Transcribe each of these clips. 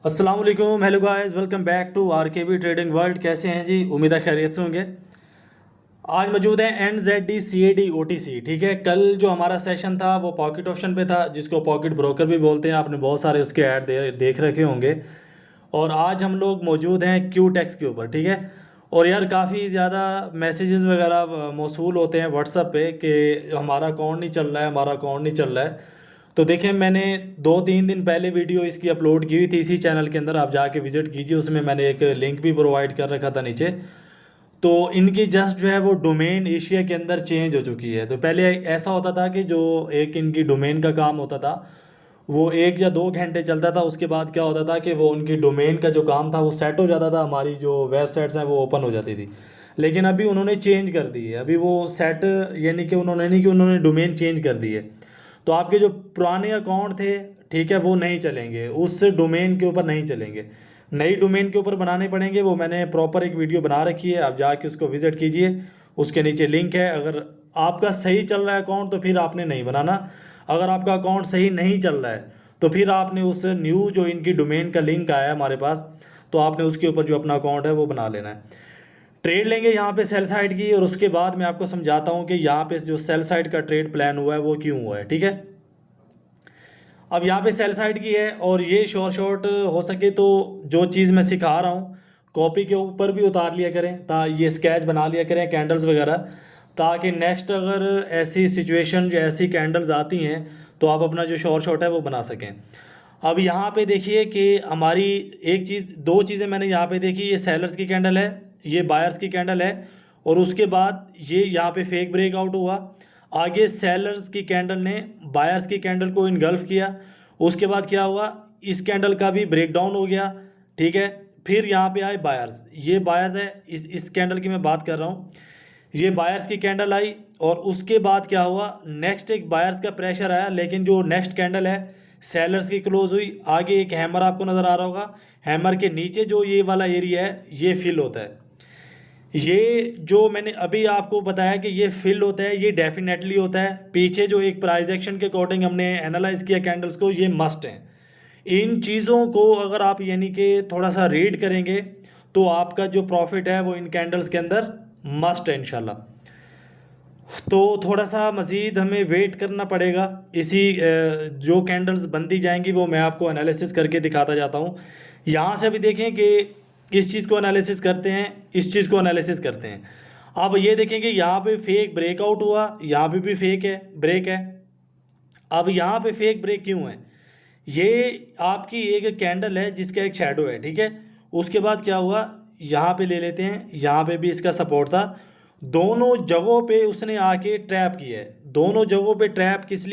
अस्सलाम वालेकुम, hello guys, welcome back to RKB trading world. कैसे हैं जी? उम्मीद है खैरियत से होंगे। आज मौजूद है NZD CAD OTC। ठीक है, कल जो हमारा सेशन था वो पॉकेट ऑप्शन पे था, जिसको पॉकेट ब्रोकर भी बोलते हैं। आपने बहुत सारे उसके ऐड देख रखे होंगे। और आज हम लोग मौजूद हैं QTEX के ऊपर। ठीक है, और यार काफ़ी ज़्यादा मैसेजेस वगैरह मौसूल होते हैं व्हाट्सएप पे कि हमारा अकाउंट नहीं चल रहा है, हमारा अकाउंट नहीं चल रहा है। तो देखें, मैंने 2-3 दिन पहले वीडियो इसकी अपलोड की हुई थी इसी चैनल के अंदर, आप जाके विजिट कीजिए। उसमें मैंने एक लिंक भी प्रोवाइड कर रखा था नीचे। तो इनकी जस्ट जो है वो डोमेन एशिया के अंदर चेंज हो चुकी है। तो पहले ऐसा होता था कि जो एक इनकी डोमेन का काम होता था वो 1 या 2 घंटे चलता था। उसके बाद क्या होता था कि वो उनकी डोमेन का जो काम था वो सेट हो जाता था, हमारी जो वेबसाइट्स हैं वो ओपन हो जाती थी। लेकिन अभी उन्होंने चेंज कर दी है। अभी वो सेट, यानी कि उन्होंने नहीं कि उन्होंने डोमेन चेंज कर दी है। तो आपके जो पुराने अकाउंट थे, ठीक है, वो नहीं चलेंगे, उस डोमेन के ऊपर नहीं चलेंगे। नई डोमेन के ऊपर बनाने पड़ेंगे। वो मैंने प्रॉपर एक वीडियो बना रखी है, आप जाके उसको विजिट कीजिए। उसके नीचे लिंक है। अगर आपका सही चल रहा है अकाउंट तो फिर आपने नहीं बनाना। अगर आपका अकाउंट सही नहीं चल रहा है तो फिर आपने उस न्यू जो इनकी डोमेन का लिंक आया है हमारे पास, तो आपने उसके ऊपर जो अपना अकाउंट है वो बना लेना है। ट्रेड लेंगे यहाँ पे सेल साइड की, और उसके बाद मैं आपको समझाता हूँ कि यहाँ पे जो सेल साइड का ट्रेड प्लान हुआ है वो क्यों हुआ है। ठीक है, अब यहाँ पे सेल साइड की है, और ये शॉर्ट हो सके तो जो चीज़ मैं सिखा रहा हूँ कॉपी के ऊपर भी उतार लिया करें, ये स्केच बना लिया करें कैंडल्स वगैरह, ताकि नेक्स्ट अगर ऐसी सिचुएशन या ऐसी कैंडल्स आती हैं तो आप अपना जो शॉर्ट है वो बना सकें। अब यहाँ पे देखिए कि हमारी एक चीज़, दो चीज़ें मैंने यहाँ पे देखी। ये सेलर्स की कैंडल है, ये बायर्स की कैंडल है, और उसके बाद ये यहाँ पे फेक ब्रेकआउट हुआ। आगे सेलर्स की कैंडल ने बायर्स की कैंडल को इनगल्फ किया। उसके बाद क्या हुआ, इस कैंडल का भी ब्रेकडाउन हो गया। ठीक है, फिर यहाँ पे आए बायर्स, ये बायर्स है, इस कैंडल की मैं बात कर रहा हूँ। ये बायर्स की कैंडल आई, और उसके बाद क्या हुआ, नेक्स्ट एक बायर्स का प्रेशर आया, लेकिन जो नेक्स्ट कैंडल है सेलर्स की क्लोज हुई। आगे एक हैमर आपको नज़र आ रहा होगा, हैमर के नीचे जो ये वाला एरिया है ये फिल होता है। ये जो मैंने अभी आपको बताया कि ये फिल होता है, ये डेफिनेटली होता है। पीछे जो एक प्राइस एक्शन के अकॉर्डिंग हमने एनालाइज किया कैंडल्स को, ये मस्ट हैं। इन चीज़ों को अगर आप यानी कि थोड़ा सा रीड करेंगे तो आपका जो प्रॉफिट है वो इन कैंडल्स के अंदर मस्ट है इंशाल्लाह। तो थोड़ा सा मज़ीद हमें वेट करना पड़ेगा। जो कैंडल्स बनती जाएंगी वो मैं आपको एनालिसिस करके दिखाता जाता हूँ। यहाँ से भी देखें कि इस चीज़ को एनालिसिस करते हैं, इस चीज़ को एनालिसिस करते हैं। अब ये देखें कि यहाँ पे फेक ब्रेकआउट हुआ, यहाँ पे भी फेक है, ब्रेक है। अब यहाँ पे फेक ब्रेक क्यों है? ये आपकी एक कैंडल है जिसका एक शैडो है, ठीक है। उसके बाद क्या हुआ, यहाँ पे ले लेते हैं, यहाँ पे भी इसका सपोर्ट था। दोनों जगहों पे उसने आके ट्रैप किया है। दोनों जगहों पे ट्रैप किस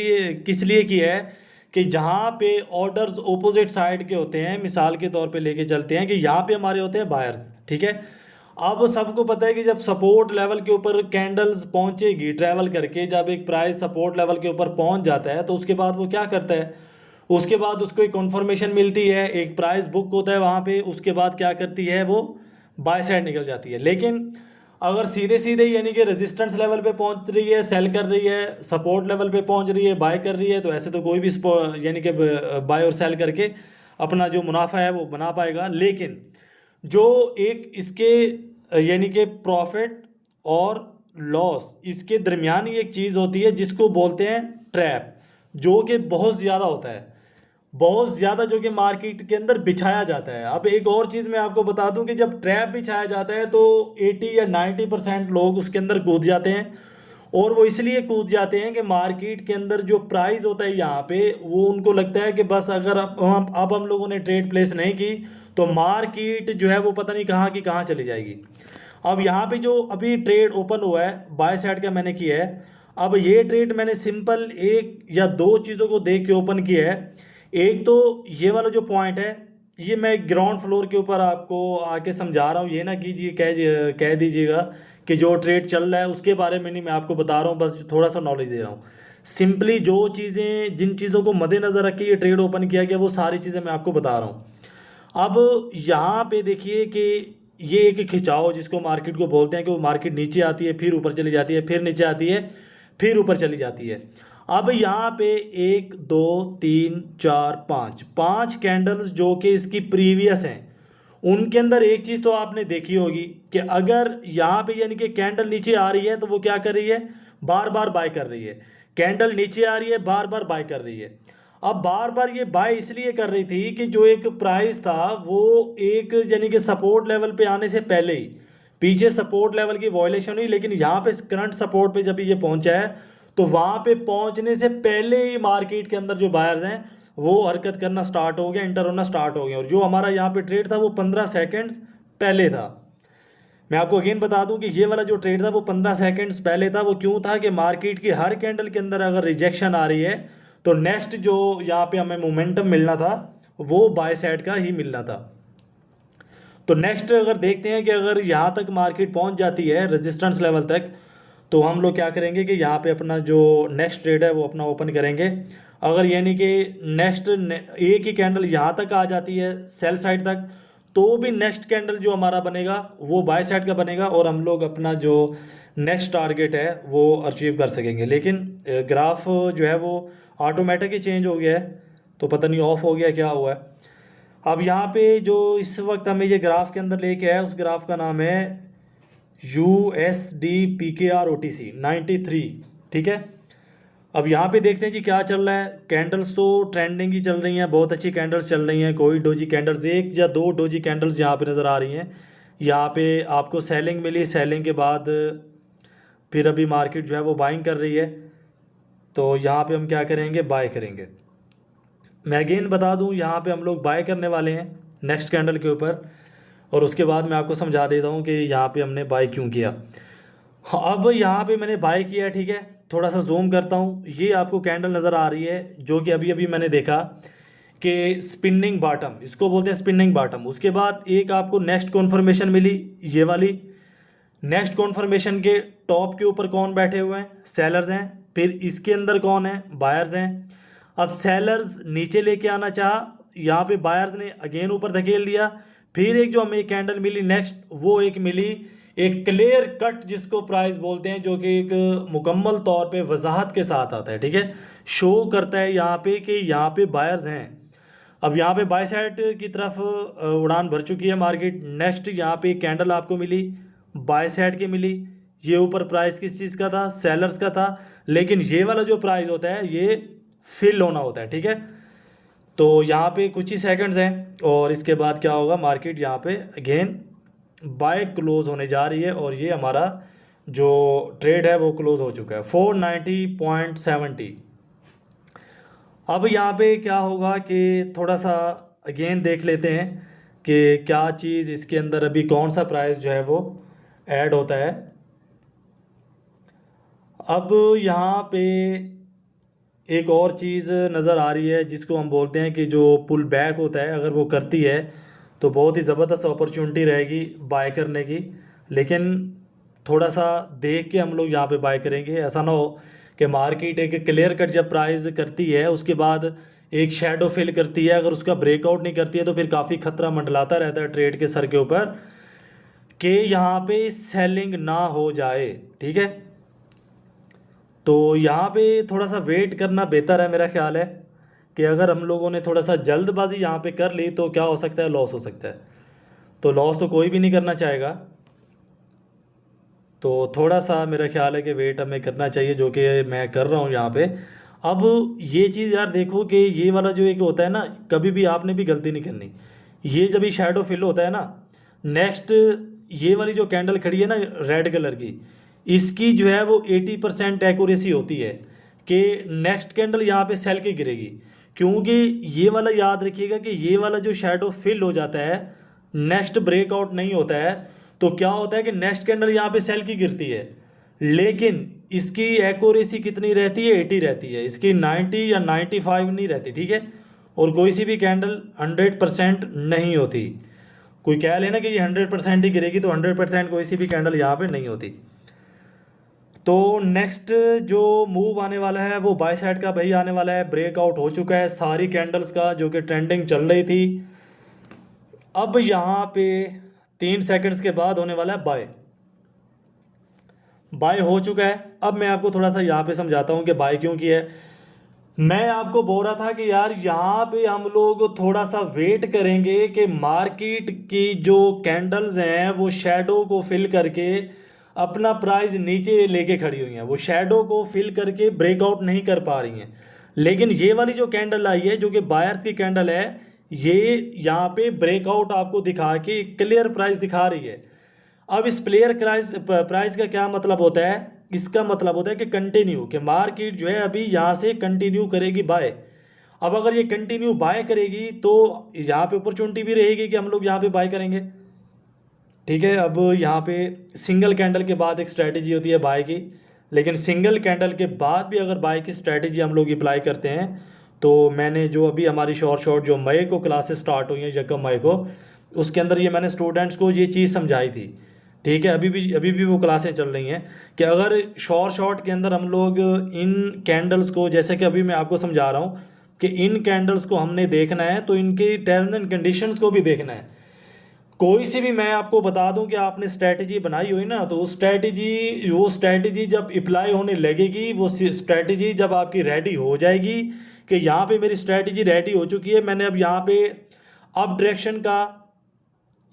लिए किया है कि जहाँ पे ऑर्डर्स ऑपोजिट साइड के होते हैं, मिसाल के तौर पे लेके चलते हैं कि यहाँ पे हमारे होते हैं बायर्स, ठीक है। अब सबको पता है कि जब सपोर्ट लेवल के ऊपर कैंडल्स पहुंचेगी ट्रैवल करके, जब एक प्राइस सपोर्ट लेवल के ऊपर पहुंच जाता है तो उसके बाद वो क्या करता है, उसके बाद उसको एक कन्फर्मेशन मिलती है, एक प्राइस बुक होता है वहाँ पे। उसके बाद क्या करती है, वो बाय साइड निकल जाती है। लेकिन अगर सीधे सीधे यानी कि रेजिस्टेंस लेवल पे पहुंच रही है, सेल कर रही है, सपोर्ट लेवल पे पहुंच रही है, बाय कर रही है, तो ऐसे तो कोई भी यानी कि बाय और सेल करके अपना जो मुनाफा है वो बना पाएगा। लेकिन जो एक इसके यानी कि प्रॉफिट और लॉस, इसके दरमियान ही एक चीज़ होती है जिसको बोलते हैं ट्रैप, जो कि बहुत ज़्यादा होता है, बहुत ज़्यादा, जो कि मार्केट के अंदर बिछाया जाता है। अब एक और चीज़ मैं आपको बता दूं कि जब ट्रैप बिछाया जाता है तो 80 या 90% लोग उसके अंदर कूद जाते हैं। और वो इसलिए कूद जाते हैं कि मार्केट के अंदर जो प्राइस होता है यहाँ पे, वो उनको लगता है कि बस अगर अब हम लोगों ने ट्रेड प्लेस नहीं की तो मार्केट जो है वो पता नहीं कहाँ की कहाँ चली जाएगी। अब यहाँ पे जो अभी ट्रेड ओपन हुआ है बाय साइड का मैंने किया है। अब ये ट्रेड मैंने सिंपल एक या दो चीज़ों को देख के ओपन किया है। एक तो ये वाला जो पॉइंट है, ये मैं ग्राउंड फ्लोर के ऊपर आपको आके समझा रहा हूँ, ये ना कीजिए, कह दीजिएगा कि जो ट्रेड चल रहा है उसके बारे में नहीं मैं आपको बता रहा हूँ, बस थोड़ा सा नॉलेज दे रहा हूँ। सिंपली जो चीज़ें, जिन चीज़ों को मद्देनज़र रख के ये ट्रेड ओपन किया गया वो सारी चीज़ें मैं आपको बता रहा हूँ। अब यहाँ पे देखिए कि ये एक खिंचाव जिसको मार्केट को बोलते हैं कि वो मार्केट नीचे आती है, फिर ऊपर चली जाती है, फिर नीचे आती है, फिर ऊपर चली जाती है। अब यहाँ पे 1 2 3 4 5 5 कैंडल्स जो कि इसकी प्रीवियस हैं, उनके अंदर एक चीज़ तो आपने देखी होगी कि अगर यहाँ पे यानी कि कैंडल नीचे आ रही है तो वो क्या कर रही है, बार बार बाय कर रही है। कैंडल नीचे आ रही है, बार बार बाय कर रही है। अब बार बार ये बाय इसलिए कर रही थी कि जो एक प्राइस था वो एक यानी कि सपोर्ट लेवल पे आने से पहले ही, पीछे सपोर्ट लेवल की वॉयलेशन हुई, लेकिन यहाँ पे करंट सपोर्ट पे जब ये पहुंचा है तो वहाँ पे पहुंचने से पहले ही मार्केट के अंदर जो बायर्स हैं वो हरकत करना स्टार्ट हो गया, एंटर होना स्टार्ट हो गया। और जो हमारा यहाँ पे ट्रेड था वो 15 सेकेंड्स पहले था। मैं आपको अगेन बता दूं कि ये वाला जो ट्रेड था वो 15 सेकेंड्स पहले था। वो क्यों था कि मार्केट की हर कैंडल के अंदर अगर रिजेक्शन आ रही है तो नेक्स्ट जो यहाँ पे हमें मोमेंटम मिलना था वो बाय साइड का ही मिलना था। तो नेक्स्ट अगर देखते हैं कि अगर यहाँ तक मार्केट पहुँच जाती है रेजिस्टेंस लेवल तक, तो हम लोग क्या करेंगे कि यहाँ पे अपना जो नेक्स्ट ट्रेड है वो अपना ओपन करेंगे। अगर यानी कि नेक्स्ट एक ही कैंडल यहाँ तक आ जाती है सेल साइड तक, तो भी नेक्स्ट कैंडल जो हमारा बनेगा वो बाय साइड का बनेगा और हम लोग अपना जो नेक्स्ट टारगेट है वो अचीव कर सकेंगे। लेकिन ग्राफ जो है वो ऑटोमेटिक ही चेंज हो गया है, तो पता नहीं ऑफ हो गया क्या हुआ है। अब यहाँ पे जो इस वक्त हमें ये ग्राफ के अंदर लेके आया, उस ग्राफ का नाम है USD PKR OTC 93, ठीक है। अब यहाँ पे देखते हैं कि क्या चल रहा है। कैंडल्स तो ट्रेंडिंग ही चल रही हैं, बहुत अच्छी कैंडल्स चल रही हैं। कोई डोजी कैंडल्स, एक या दो डोजी कैंडल्स यहाँ पे नज़र आ रही हैं। यहाँ पे आपको सेलिंग मिली, सेलिंग के बाद फिर अभी मार्केट जो है वो बाइंग कर रही है। तो यहाँ पे हम क्या करेंगे, बाय करेंगे। मैं अगेन बता दूँ, यहाँ पे हम लोग बाय करने वाले हैं नेक्स्ट कैंडल के ऊपर, और उसके बाद मैं आपको समझा देता हूँ कि यहाँ पे हमने बाय क्यों किया। अब यहाँ पे मैंने बाय किया, ठीक है। थोड़ा सा जूम करता हूँ, ये आपको कैंडल नज़र आ रही है जो कि अभी अभी मैंने देखा कि स्पिनिंग बॉटम, इसको बोलते हैं स्पिनिंग बॉटम। उसके बाद एक आपको नेक्स्ट कॉन्फर्मेशन मिली, ये वाली। नेक्स्ट कॉन्फर्मेशन के टॉप के ऊपर कौन बैठे हुए हैं, सेलर्स हैं। फिर इसके अंदर कौन है, बायर्स हैं। अब सेलर्स नीचे लेके आना चाहा, यहाँ पे बायर्स ने अगेन ऊपर धकेल दिया। फिर एक जो हमें एक कैंडल मिली नेक्स्ट, वो एक मिली एक क्लियर कट, जिसको प्राइस बोलते हैं, जो कि एक मुकम्मल तौर पे वजाहत के साथ आता है, ठीक है। शो करता है यहाँ पे कि यहाँ पे बायर्स हैं। अब यहाँ पे बाय साइड की तरफ उड़ान भर चुकी है मार्केट। नेक्स्ट यहाँ पे एक कैंडल आपको मिली, बाय साइड की मिली। ये ऊपर प्राइस किस चीज़ का था, सेलर्स का था। लेकिन ये वाला जो प्राइस होता है ये फिल होना होता है, ठीक है। तो यहाँ पे कुछ ही सेकंड्स हैं और इसके बाद क्या होगा, मार्केट यहाँ पे अगेन बाय क्लोज होने जा रही है। और ये हमारा जो ट्रेड है वो क्लोज हो चुका है 490.70। अब यहाँ पे क्या होगा कि थोड़ा सा अगेन देख लेते हैं कि क्या चीज़ इसके अंदर अभी कौन सा प्राइस जो है वो ऐड होता है। अब यहाँ पे एक और चीज़ नज़र आ रही है जिसको हम बोलते हैं कि जो पुल बैक होता है, अगर वो करती है तो बहुत ही ज़बरदस्त अपॉर्चुनिटी रहेगी बाय करने की। लेकिन थोड़ा सा देख के हम लोग यहाँ पे बाय करेंगे। ऐसा ना हो कि मार्केट एक क्लियर कट जब प्राइस करती है उसके बाद एक शेडो फिल करती है, अगर उसका ब्रेकआउट नहीं करती है तो फिर काफ़ी खतरा मंडलाता रहता है ट्रेड के सर के ऊपर कि यहाँ पे सेलिंग ना हो जाए, ठीक है। तो यहाँ पे थोड़ा सा वेट करना बेहतर है, मेरा ख्याल है कि अगर हम लोगों ने थोड़ा सा जल्दबाजी यहाँ पे कर ली तो क्या हो सकता है, लॉस हो सकता है। तो लॉस तो कोई भी नहीं करना चाहेगा। तो थोड़ा सा मेरा ख्याल है कि वेट हमें करना चाहिए, जो कि मैं कर रहा हूँ यहाँ पे। अब ये चीज़ यार देखो कि ये वाला जो एक होता है ना, कभी भी आपने भी गलती नहीं करनी। ये जब ये शैडो फिल होता है ना, नेक्स्ट ये वाली जो कैंडल खड़ी है ना रेड कलर की, इसकी जो है वो 80% एक्यूरेसी होती है कि नेक्स्ट कैंडल यहाँ पे सेल की गिरेगी। क्योंकि ये वाला याद रखिएगा कि ये वाला जो शैडो फिल हो जाता है, नेक्स्ट ब्रेकआउट नहीं होता है, तो क्या होता है कि नेक्स्ट कैंडल यहाँ पे सेल की गिरती है, लेकिन इसकी एक्यूरेसी कितनी रहती है, 80 रहती है। इसकी 90 या 95 नहीं रहती, ठीक है। और कोई सी भी कैंडल 100% नहीं होती। कोई कह लेना कि ये 100% ही गिरेगी, तो 100% कोई सी भी कैंडल यहाँ पे नहीं होती। तो नेक्स्ट जो मूव आने वाला है वो बाय साइड का भाई आने वाला है। ब्रेकआउट हो चुका है सारी कैंडल्स का जो कि ट्रेंडिंग चल रही थी। अब यहाँ पे 3 सेकंड्स के बाद होने वाला है बाय। बाय हो चुका है। अब मैं आपको थोड़ा सा यहाँ पे समझाता हूँ कि बाय क्यों किया है। मैं आपको बोल रहा था कि यार यहाँ पे हम लोग थोड़ा सा वेट करेंगे कि मार्केट की जो कैंडल्स हैं वो शैडो को फिल करके अपना प्राइस नीचे लेके खड़ी हुई हैं, वो शैडो को फिल करके ब्रेकआउट नहीं कर पा रही हैं। लेकिन ये वाली जो कैंडल आई है जो कि बायर्स की कैंडल है, ये यहाँ पे ब्रेकआउट आपको दिखा के क्लियर प्राइस दिखा रही है। अब इस प्लेयर प्राइस प्राइस का क्या मतलब होता है? इसका मतलब होता है कि कंटिन्यू, कि मार्केट जो है अभी यहाँ से कंटिन्यू करेगी बाय। अब अगर ये कंटिन्यू बाय करेगी तो यहाँ पे अपॉर्चुनिटी भी रहेगी कि हम लोग यहाँ पे बाय करेंगे। ठीक है, अब यहाँ पे सिंगल कैंडल के बाद एक स्ट्रैटेजी होती है बाय की, लेकिन सिंगल कैंडल के बाद भी अगर बाय की स्ट्रैटेजी हम लोग अप्लाई करते हैं तो मैंने जो अभी हमारी शॉर्ट शॉर्ट जो मई को क्लासेस स्टार्ट हुई हैं, यकम मई को, उसके अंदर ये मैंने स्टूडेंट्स को ये चीज़ समझाई थी। ठीक है, अभी भी वो क्लासें चल रही हैं कि अगर शॉर्ट शॉर्ट के अंदर हम लोग इन कैंडल्स को, जैसे कि अभी मैं आपको समझा रहा हूँ कि इन कैंडल्स को हमने देखना है तो इनके टर्म्स एंड कंडीशंस को भी देखना है। कोई सी भी मैं आपको बता दूं कि आपने स्ट्रैटेजी बनाई हुई ना, तो वो स्ट्रैटेजी जब अप्लाई होने लगेगी, वो स्ट्रैटेजी जब आपकी रेडी हो जाएगी कि यहाँ पे मेरी स्ट्रैटेजी रेडी हो चुकी है, मैंने अब यहाँ पे अप डायरेक्शन का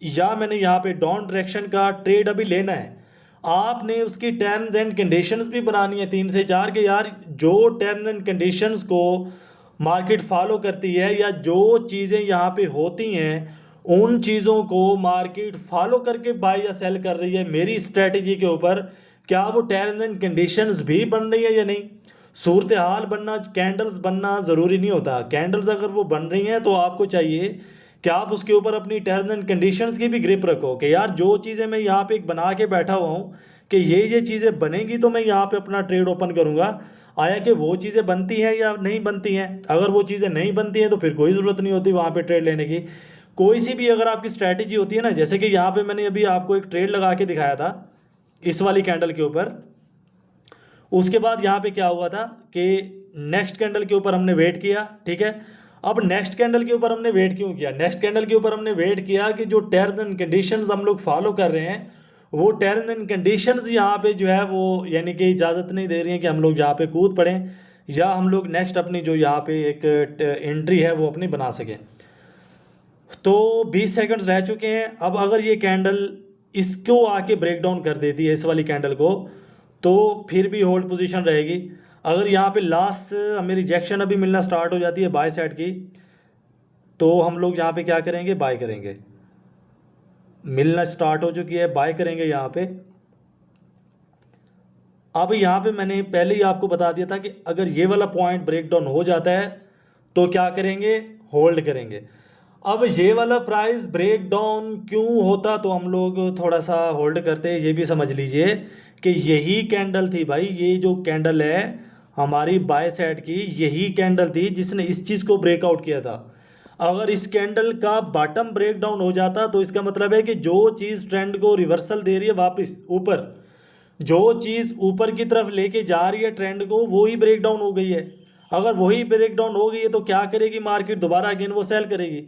या मैंने यहाँ पे डाउन डायरेक्शन का ट्रेड अभी लेना है, आपने उसकी टर्म्स एंड कंडीशंस भी बनानी है 3 से 4 के यार जो टर्म्स एंड कंडीशंस को मार्केट फॉलो करती है या जो चीज़ें यहाँ पे होती हैं उन चीज़ों को मार्केट फॉलो करके बाय या सेल कर रही है मेरी स्ट्रेटजी के ऊपर, क्या वो टर्म्स एंड कंडीशंस भी बन रही है या नहीं। सूरत हाल बनना, कैंडल्स बनना ज़रूरी नहीं होता। कैंडल्स अगर वो बन रही हैं तो आपको चाहिए कि आप उसके ऊपर अपनी टर्म्स एंड कंडीशंस की भी ग्रिप रखो कि यार जो चीज़ें मैं यहाँ पे एक बना के बैठा हुआ हूँ कि ये चीज़ें बनेंगी तो मैं यहाँ पे अपना ट्रेड ओपन करूँगा, आया कि वो चीज़ें बनती हैं या नहीं बनती हैं। अगर वो चीज़ें नहीं बनती हैं तो फिर कोई ज़रूरत नहीं होती वहाँ पे ट्रेड लेने की। कोई सी भी अगर आपकी स्ट्रैटेजी होती है ना, जैसे कि यहाँ पे मैंने अभी आपको एक ट्रेड लगा के दिखाया था इस वाली कैंडल के ऊपर, उसके बाद यहाँ पे क्या हुआ था कि नेक्स्ट कैंडल के ऊपर हमने वेट किया। ठीक है, अब नेक्स्ट कैंडल के ऊपर हमने वेट क्यों किया? नेक्स्ट कैंडल के ऊपर हमने वेट किया कि जो टर्म्स एंड कंडीशंस हम लोग फॉलो कर रहे हैं वो टर्म्स एंड कंडीशंस यहाँ पे जो है वो यानी कि इजाज़त नहीं दे रही हैं कि हम लोग यहाँ पे कूद पड़ें या हम लोग नेक्स्ट अपनी जो यहाँ पे एक एंट्री है वो अपनी बना सकें। तो 20 सेकंड्स रह चुके हैं। अब अगर ये कैंडल इसको आके ब्रेक डाउन कर देती है इस वाली कैंडल को, तो फिर भी होल्ड पोजीशन रहेगी। अगर यहाँ पे लास्ट हमें रिजेक्शन अभी मिलना स्टार्ट हो जाती है बाय साइड की, तो हम लोग यहाँ पे क्या करेंगे? बाय करेंगे। मिलना स्टार्ट हो चुकी है, बाय करेंगे यहाँ पे। अब यहाँ पे मैंने पहले ही आपको बता दिया था कि अगर ये वाला पॉइंट ब्रेक डाउन हो जाता है तो क्या करेंगे? होल्ड करेंगे। अब ये वाला प्राइस ब्रेक डाउन क्यों होता तो हम लोग थोड़ा सा होल्ड करते, ये भी समझ लीजिए कि यही कैंडल थी भाई, ये जो कैंडल है हमारी बाय साइड की, यही कैंडल थी जिसने इस चीज़ को ब्रेकआउट किया था। अगर इस कैंडल का बॉटम ब्रेक डाउन हो जाता तो इसका मतलब है कि जो चीज़ ट्रेंड को रिवर्सल दे रही है वापस ऊपर, जो चीज़ ऊपर की तरफ लेके जा रही है ट्रेंड को, वो ही ब्रेक डाउन हो गई है। अगर वही ब्रेक डाउन हो गई है तो क्या करेगी मार्केट? दोबारा अगेन वो सेल करेगी।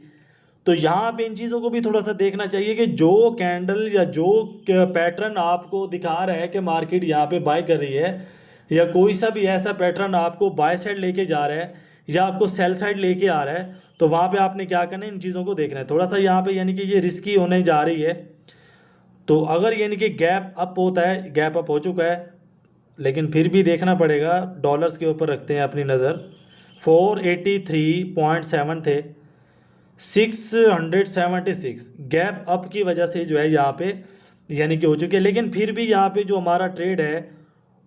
तो यहाँ पे इन चीज़ों को भी थोड़ा सा देखना चाहिए कि जो कैंडल या जो पैटर्न आपको दिखा रहा है कि मार्केट यहाँ पे बाय कर रही है, या कोई सा भी ऐसा पैटर्न आपको बाय साइड लेके जा रहा है या आपको सेल साइड लेके आ रहा है, तो वहाँ पे आपने क्या करना है? इन चीज़ों को देखना है थोड़ा सा। यहाँ पे यानी कि ये रिस्की होने जा रही है। तो अगर यानी कि गैप अप होता है, गैप अप हो चुका है, लेकिन फिर भी देखना पड़ेगा। डॉलर्स के ऊपर रखते हैं अपनी नज़र। 483.7 थे, 676 गैप अप की वजह से जो है यहाँ पे यानी कि हो चुके हैं। लेकिन फिर भी यहाँ पे जो हमारा ट्रेड है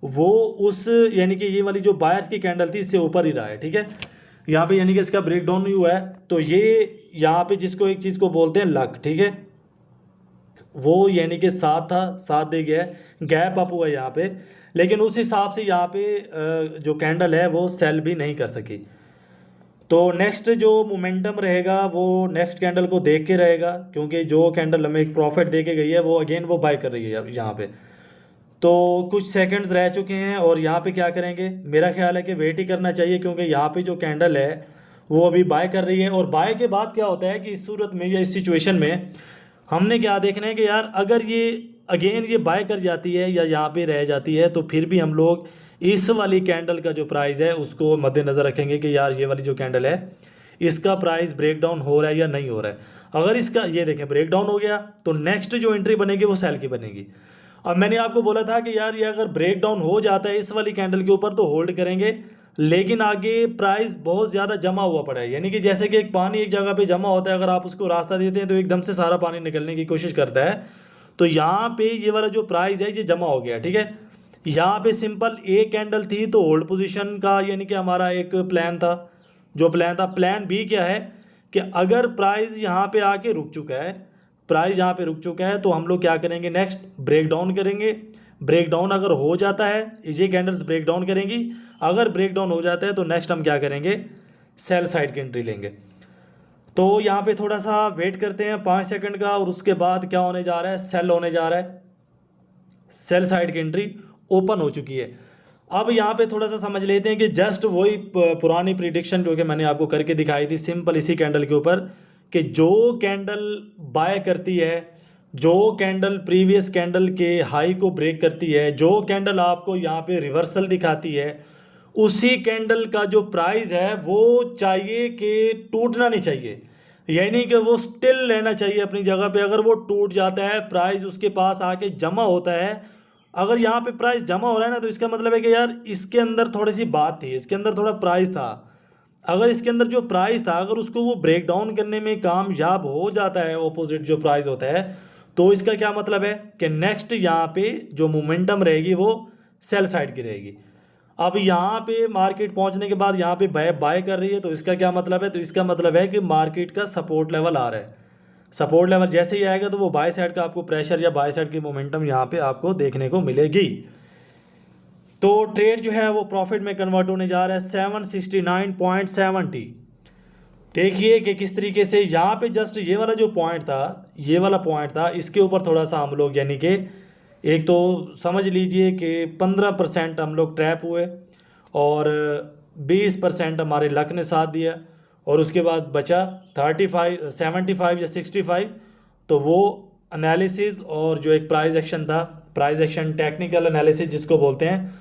वो उस यानी कि ये वाली जो बायर्स की कैंडल थी इससे ऊपर ही रहा है। ठीक है, यहाँ पे यानी कि इसका ब्रेक डाउन नहीं हुआ है, तो ये यहाँ पे जिसको एक चीज़ को बोलते हैं लक, ठीक है, वो यानी कि साथ था, साथ दे गया, गैप अप हुआ यहाँ पे, लेकिन उस हिसाब से यहाँ पे जो कैंडल है वो सेल भी नहीं कर सकी। तो नेक्स्ट जो मोमेंटम रहेगा वो नेक्स्ट कैंडल को देख के रहेगा, क्योंकि जो कैंडल हमें एक प्रॉफिट दे के गई है वो अगेन वो बाय कर रही है अब यहाँ पे। तो कुछ सेकंड्स रह चुके हैं और यहाँ पे क्या करेंगे? मेरा ख्याल है कि वेट ही करना चाहिए, क्योंकि यहाँ पे जो कैंडल है वो अभी बाय कर रही है। और बाय के बाद क्या होता है कि इस सूरत में या इस सिचुएशन में हमने क्या देखना है कि यार अगेन ये बाय कर जाती है या यहाँ पे रह जाती है, तो फिर भी हम लोग इस वाली कैंडल का जो प्राइस है उसको मद्देनज़र रखेंगे कि यार ये वाली जो कैंडल है इसका प्राइस ब्रेक डाउन हो रहा है या नहीं हो रहा है। अगर इसका ये देखें ब्रेक डाउन हो गया तो नेक्स्ट जो एंट्री बनेगी वो सेल की बनेगी। अब मैंने आपको बोला था कि यार ये अगर ब्रेक डाउन हो जाता है इस वाली कैंडल के ऊपर तो होल्ड करेंगे, लेकिन आगे प्राइस बहुत ज़्यादा जमा हुआ पड़ा है, यानी कि जैसे कि एक पानी एक जगह पे जमा होता है, अगर आप उसको रास्ता देते हैं तो एकदम से सारा पानी निकलने की कोशिश करता है। तो यहाँ पे ये वाला जो प्राइस है ये जमा हो गया, ठीक है। यहाँ पे सिंपल एक कैंडल थी तो होल्ड पोजीशन का यानी कि हमारा एक प्लान था। जो प्लान था, प्लान बी क्या है कि अगर प्राइस यहाँ पे आके रुक चुका है, प्राइस यहाँ पे रुक चुका है, तो हम लोग क्या करेंगे, नेक्स्ट ब्रेक डाउन करेंगे। ब्रेक डाउन अगर हो जाता है, ये कैंडल्स ब्रेक डाउन करेंगी, अगर ब्रेक डाउन हो जाता है तो नेक्स्ट हम क्या करेंगे, सेल साइड की एंट्री लेंगे। तो यहाँ पे थोड़ा सा वेट करते हैं 5 सेकंड का, और उसके बाद क्या होने जा रहा है, सेल होने जा रहा है। सेल साइड की एंट्री ओपन हो चुकी है। अब यहाँ पे थोड़ा सा समझ लेते हैं कि जस्ट वही पुरानी प्रिडिक्शन जो कि मैंने आपको करके दिखाई थी सिंपल इसी कैंडल के ऊपर, कि जो कैंडल बाय करती है, जो कैंडल प्रीवियस कैंडल के हाई को ब्रेक करती है, जो कैंडल आपको यहाँ पे रिवर्सल दिखाती है, उसी कैंडल का जो प्राइस है वो चाहिए कि टूटना नहीं चाहिए, यानी कि वो स्टिल रहना चाहिए अपनी जगह पे। अगर वो टूट जाता है, प्राइस उसके पास आके जमा होता है, अगर यहाँ पे प्राइस जमा हो रहा है ना, तो इसका मतलब है कि यार इसके अंदर थोड़ी सी बात थी, इसके अंदर थोड़ा प्राइस था। अगर इसके अंदर जो प्राइस था अगर उसको वो ब्रेक डाउन करने में कामयाब हो जाता है, ऑपोजिट जो प्राइस होता है, तो इसका क्या मतलब है कि नेक्स्ट यहाँ पे जो मोमेंटम रहेगी वो सेल साइड की रहेगी। अब यहाँ पे मार्केट पहुँचने के बाद यहाँ पे बाय कर रही है, तो इसका क्या मतलब है, तो इसका मतलब है कि मार्केट का सपोर्ट लेवल आ रहा है। सपोर्ट लेवल जैसे ही आएगा तो वो बाय साइड का आपको प्रेशर या बाय साइड की मोमेंटम यहाँ पे आपको देखने को मिलेगी। तो ट्रेड जो है वो प्रॉफिट में कन्वर्ट होने जा रहा है 769.70। देखिए कि किस तरीके से यहाँ पे जस्ट ये वाला जो पॉइंट था, ये वाला पॉइंट था, इसके ऊपर थोड़ा सा हम लोग यानी कि एक तो समझ लीजिए कि 15% हम लोग ट्रैप हुए और 20% हमारे लक ने साथ दिया, और उसके बाद बचा 75 या 65। तो वो एनालिसिस और जो एक प्राइस एक्शन था, प्राइस एक्शन टेक्निकल एनालिसिस जिसको बोलते हैं,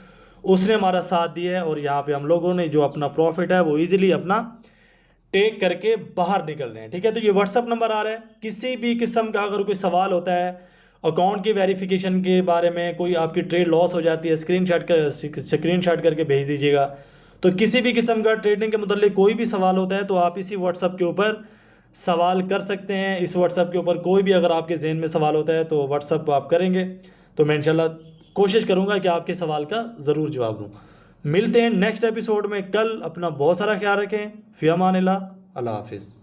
उसने हमारा साथ दिया है, और यहाँ पे हम लोगों ने जो अपना प्रॉफिट है वो इजीली अपना टेक करके बाहर निकल रहे हैं, ठीक है। तो ये व्हाट्सअप नंबर आ रहा है, किसी भी किस्म का अगर कोई सवाल होता है अकाउंट की वेरिफिकेशन के बारे में, कोई आपकी ट्रेड लॉस हो जाती है, स्क्रीनशॉट करके भेज दीजिएगा। तो किसी भी किस्म का ट्रेडिंग के मुताल्लिक कोई भी सवाल होता है तो आप इसी व्हाट्सअप के ऊपर सवाल कर सकते हैं। इस व्हाट्सअप के ऊपर कोई भी अगर आपके जहन में सवाल होता है तो व्हाट्सअप आप करेंगे, तो मैं इंशाल्लाह कोशिश करूँगा कि आपके सवाल का ज़रूर जवाब दूँ। मिलते हैं नेक्स्ट एपिसोड में कल। अपना बहुत सारा ख्याल रखें। फ़ी अमानिल्लाह। अल्लाह हाफिज़।